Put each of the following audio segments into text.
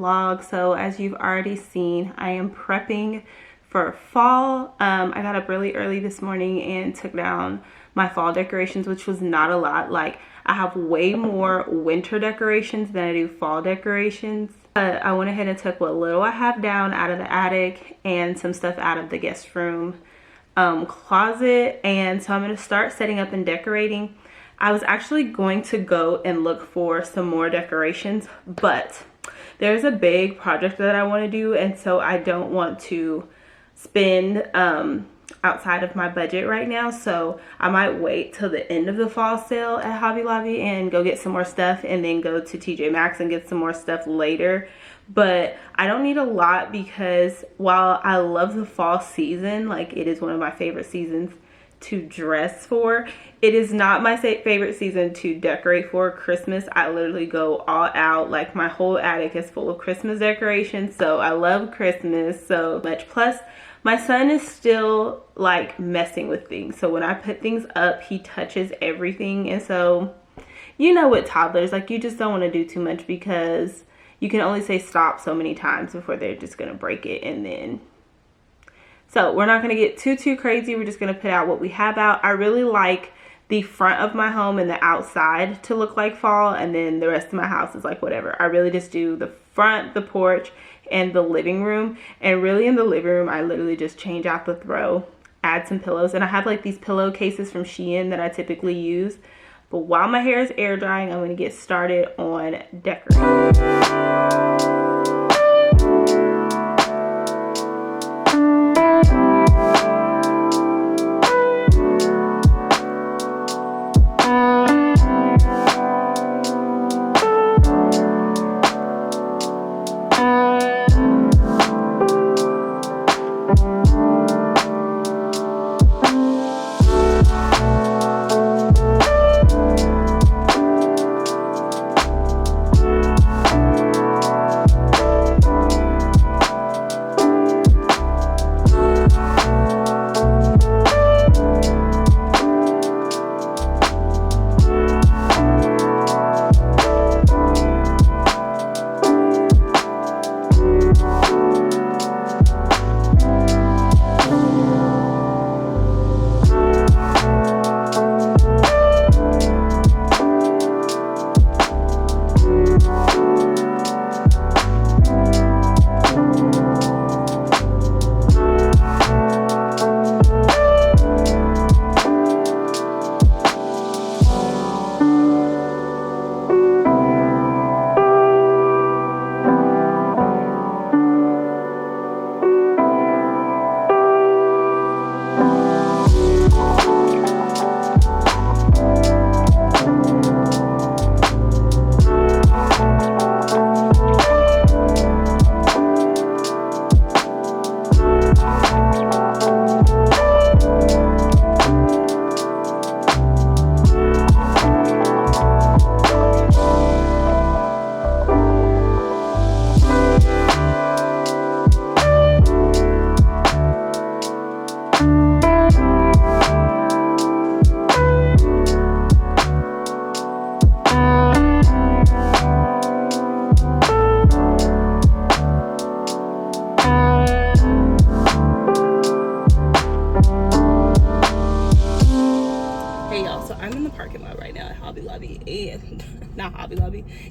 vlog. So as you've already seen, I am prepping for fall. I got up really early this morning and took down my fall decorations, which was not a lot. Like, I have way more winter decorations than I do fall decorations. I went ahead and took what little I have down out of the attic and some stuff out of the guest room closet. And so I'm going to start setting up and decorating. I was actually going to go and look for some more decorations, but there's a big project that I want to do, and so I don't want to spend outside of my budget right now. So I might wait till the end of the fall sale at Hobby Lobby and go get some more stuff, and then go to TJ Maxx and get some more stuff later. But I don't need a lot, because while I love the fall season, like, it is one of my favorite seasons to dress for, it is not my favorite season to decorate for. Christmas, I literally go all out. Like, my whole attic is full of Christmas decorations, so I love Christmas so much. Plus, my son is still like messing with things, so when I put things up, he touches everything. And so, you know, with toddlers, like, you just don't want to do too much, because you can only say stop so many times before they're just gonna break it. And then, so we're not gonna get too crazy. We're just gonna put out what we have out. I really like the front of my home and the outside to look like fall, and then the rest of my house is like whatever. I really just do the front, the porch, and the living room. And really, in the living room, I literally just change out the throw, add some pillows, and I have like these pillowcases from Shein that I typically use. But while my hair is air drying, I'm gonna get started on decorating.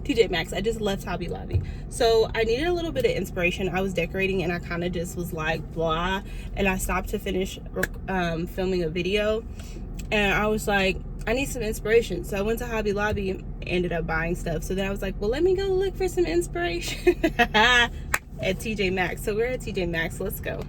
TJ Maxx. I just left Hobby Lobby, so I needed a little bit of inspiration. I was decorating and I kind of just was like blah, and I stopped to finish filming a video, and I was like, I need some inspiration. So I went to Hobby Lobby and ended up buying stuff. So then I was like, well, let me go look for some inspiration at TJ Maxx. So we're at TJ Maxx. Let's go.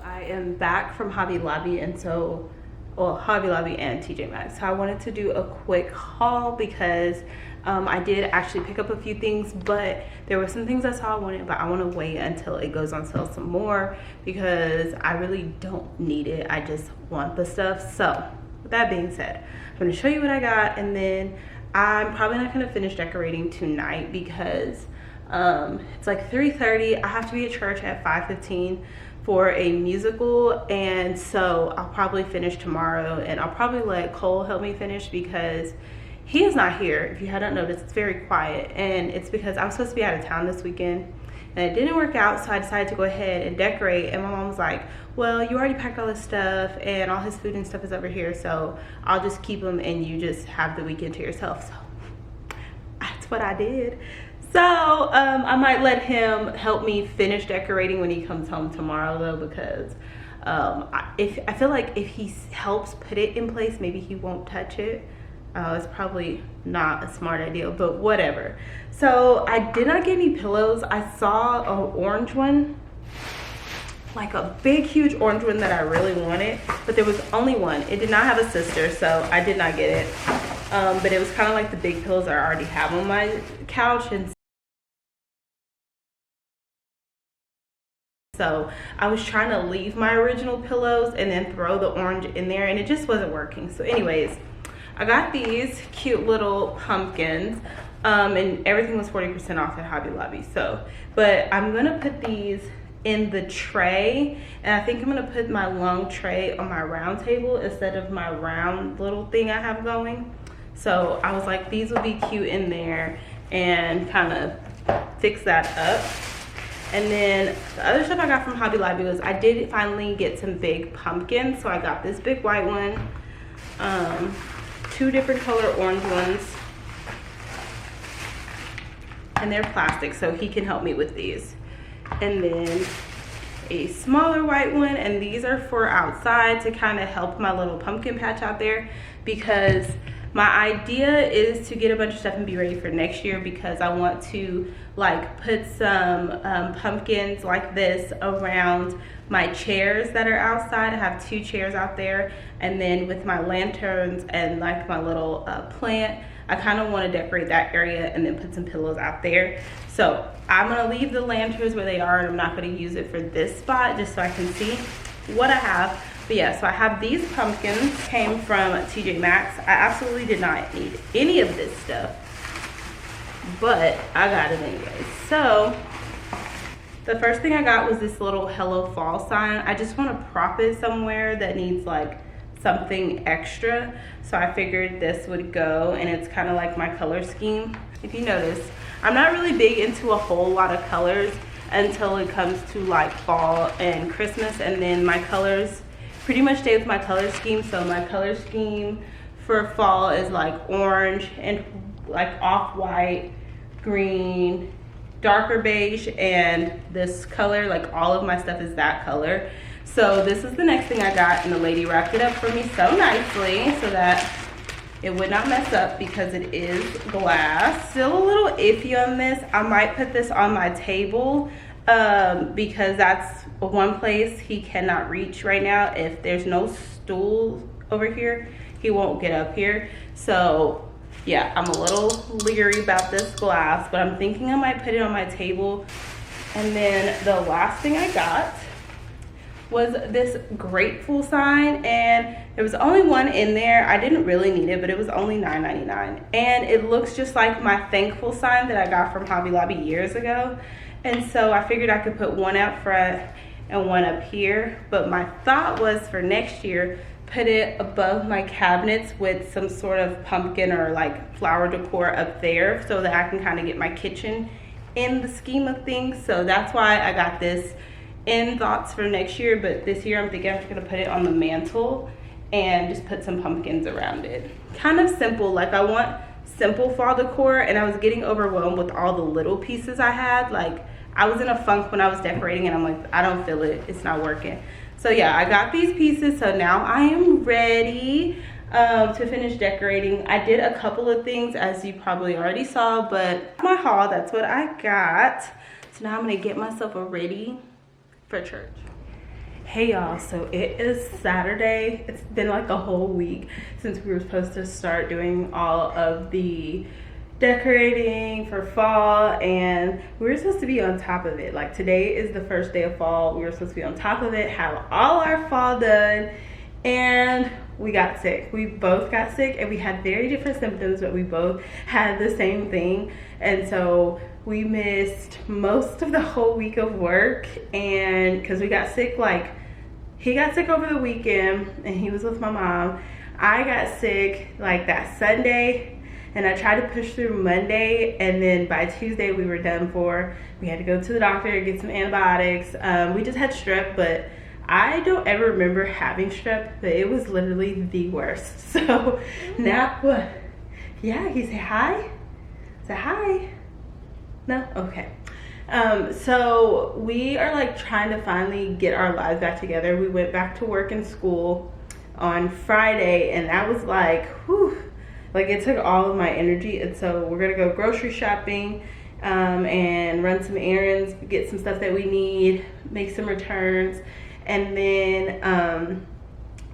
I am back from Hobby Lobby, and so, well, Hobby Lobby and TJ Maxx. So I wanted to do a quick haul because I did actually pick up a few things, but there were some things I saw I wanted, but I want to wait until it goes on sale some more because I really don't need it. I just want the stuff. So with that being said, I'm going to show you what I got, and then I'm probably not going to finish decorating tonight because it's like 3:30. I have to be at church at 5:15 for a musical, and so I'll probably finish tomorrow, and I'll probably let Cole help me finish because he is not here. If you hadn't noticed, it's very quiet, and it's because I'm supposed to be out of town this weekend and it didn't work out, so I decided to go ahead and decorate. And my mom was like, well, you already packed all this stuff and all his food and stuff is over here, so I'll just keep them and you just have the weekend to yourself. So that's what I did. So I might let him help me finish decorating when he comes home tomorrow though, because I feel like if he helps put it in place, maybe he won't touch it. It's probably not a smart idea, but whatever. So I did not get any pillows. I saw an orange one, like a big huge orange one that I really wanted, but there was only one. It did not have a sister, so I did not get it. But it was kind of like the big pillows I already have on my couch, and so I was trying to leave my original pillows and then throw the orange in there, and it just wasn't working. So anyways, I got these cute little pumpkins, and everything was 40% off at Hobby Lobby. So, but I'm gonna put these in the tray, and I think I'm gonna put my long tray on my round table instead of my round little thing I have going. So I was like, these will be cute in there, and kind of fix that up. And then the other stuff I got from Hobby Lobby was I did finally get some big pumpkins. So I got this big white one, 2 different color orange ones, and they're plastic, so he can help me with these. And then a smaller white one, and these are for outside to kind of help my little pumpkin patch out there, because my idea is to get a bunch of stuff and be ready for next year, because I want to like put some pumpkins like this around my chairs that are outside. I have 2 chairs out there, and then with my lanterns and like my little plant, I kind of want to decorate that area and then put some pillows out there. So I'm gonna leave the lanterns where they are, and I'm not gonna use it for this spot, just so I can see what I have. But yeah, so I have these pumpkins, came from TJ Maxx. I absolutely did not need any of this stuff, but I got it anyway. So the first thing I got was this little Hello Fall sign. I just want to prop it somewhere that needs like something extra, so I figured this would go, and it's kind of like my color scheme. If you notice, I'm not really big into a whole lot of colors until it comes to like fall and Christmas, and then my colors pretty much stay with my color scheme. So my color scheme for fall is like orange and like off-white, green, darker beige, and this color. Like all of my stuff is that color. So this is the next thing I got, and the lady wrapped it up for me so nicely so that it would not mess up, because it is glass. Still a little iffy on this. I might put this on my table, because that's one place he cannot reach right now. If there's no stool over here, he won't get up here. So yeah, I'm a little leery about this glass, but I'm thinking I might put it on my table. And then the last thing I got was this grateful sign, and there was only one in there. I didn't really need it, but it was only $9.99, and it looks just like my thankful sign that I got from Hobby Lobby years ago. And so I figured I could put one out front and one up here, but my thought was for next year, put it above my cabinets with some sort of pumpkin or like flower decor up there, so that I can kind of get my kitchen in the scheme of things. So that's why I got this in thoughts for next year, but this year I'm thinking I'm just gonna put it on the mantle and just put some pumpkins around it. Kind of simple, like I want simple fall decor, and I was getting overwhelmed with all the little pieces I had. Like I was in a funk when I was decorating, and I'm like, I don't feel it, it's not working. So yeah, I got these pieces, so now I am ready to finish decorating. I did a couple of things, as you probably already saw, but my haul, that's what I got. So now I'm gonna get myself ready for church. Hey y'all, so it is Saturday. It's been like a whole week since we were supposed to start doing all of the decorating for fall, and we were supposed to be on top of it. Like today is the first day of fall. We were supposed to be on top of it, have all our fall done, and we got sick. We both got sick, and we had very different symptoms, but we both had the same thing. And so we missed most of the whole week of work, and because we got sick, like he got sick over the weekend and he was with my mom. I got sick like that Sunday, and I tried to push through Monday, and then by Tuesday we were done for. We had to go to the doctor, get some antibiotics. We just had strep, but I don't ever remember having strep, but it was literally the worst. So now what? Yeah, he say hi? Say hi? No? Okay. So we are like trying to finally get our lives back together. We went back to work and school on Friday, and that was like, whew, like it took all of my energy. And so we're gonna go grocery shopping and run some errands, get some stuff that we need, make some returns, and then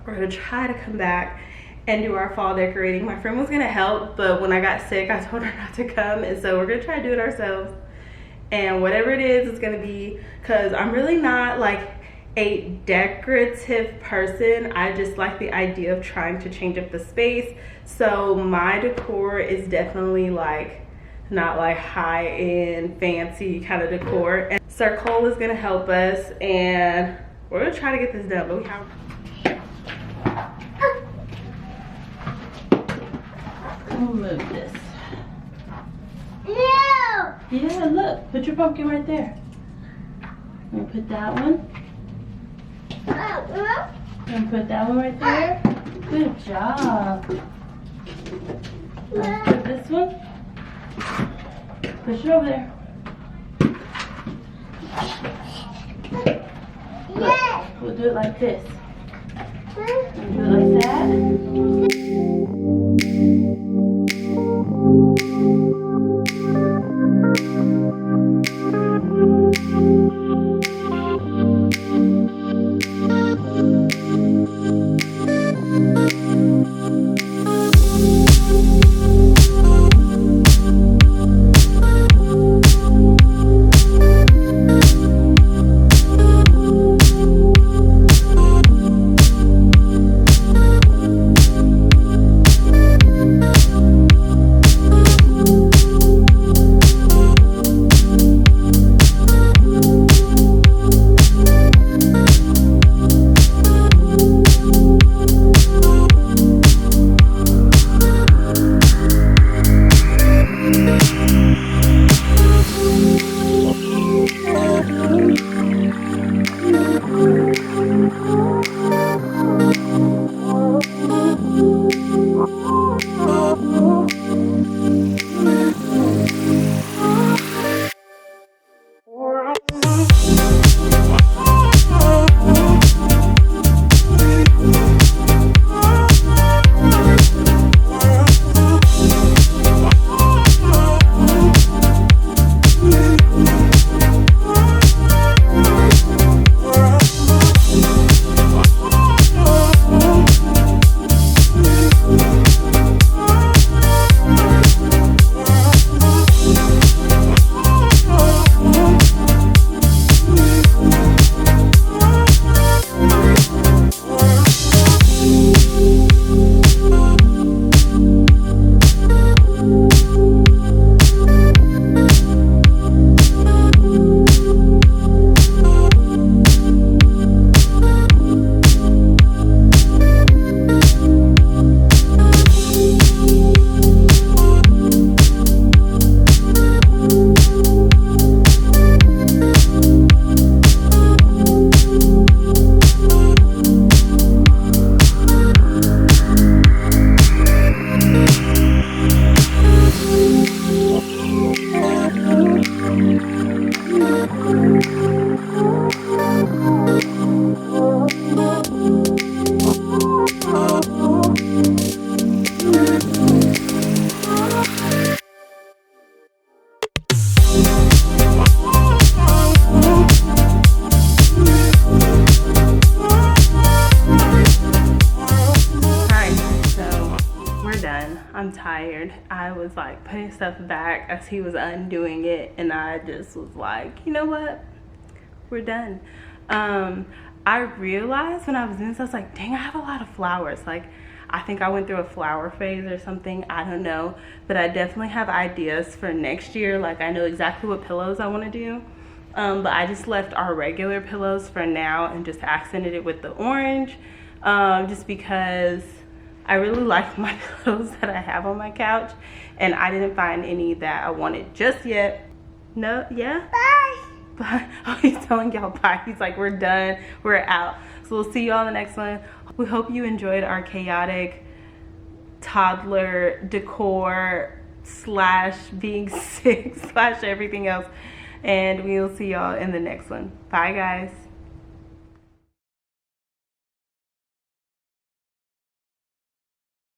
we're gonna try to come back and do our fall decorating. My friend was gonna help, but when I got sick, I told her not to come, and so we're gonna try to do it ourselves. And whatever it is, it's gonna be, because I'm really not like a decorative person. I just like the idea of trying to change up the space. So my decor is definitely like not like high-end fancy kind of decor. And Sir Cole is gonna help us, and we're gonna try to get this done, but we have we'll move this. No! Yeah, look, put your pumpkin right there. I'm gonna put that one. And put that one right there. Good job. Let's put this one. Push it over there. Look, we'll do it like this. And do it like that. tired. I was like putting stuff back as he was undoing it, and I just was like, you know what, we're done. I realized when I was doing this, I was like, dang, I have a lot of flowers. Like, I think I went through a flower phase or something, I don't know, but I definitely have ideas for next year. Like, I know exactly what pillows I want to do, but I just left our regular pillows for now and just accented it with the orange, just because I really like my pillows that I have on my couch, and I didn't find any that I wanted just yet. No, yeah? Bye. Bye. Oh, he's telling y'all bye. He's like, we're done, we're out. So we'll see y'all in the next one. We hope you enjoyed our chaotic toddler decor slash being sick slash everything else. And we will see y'all in the next one. Bye, guys.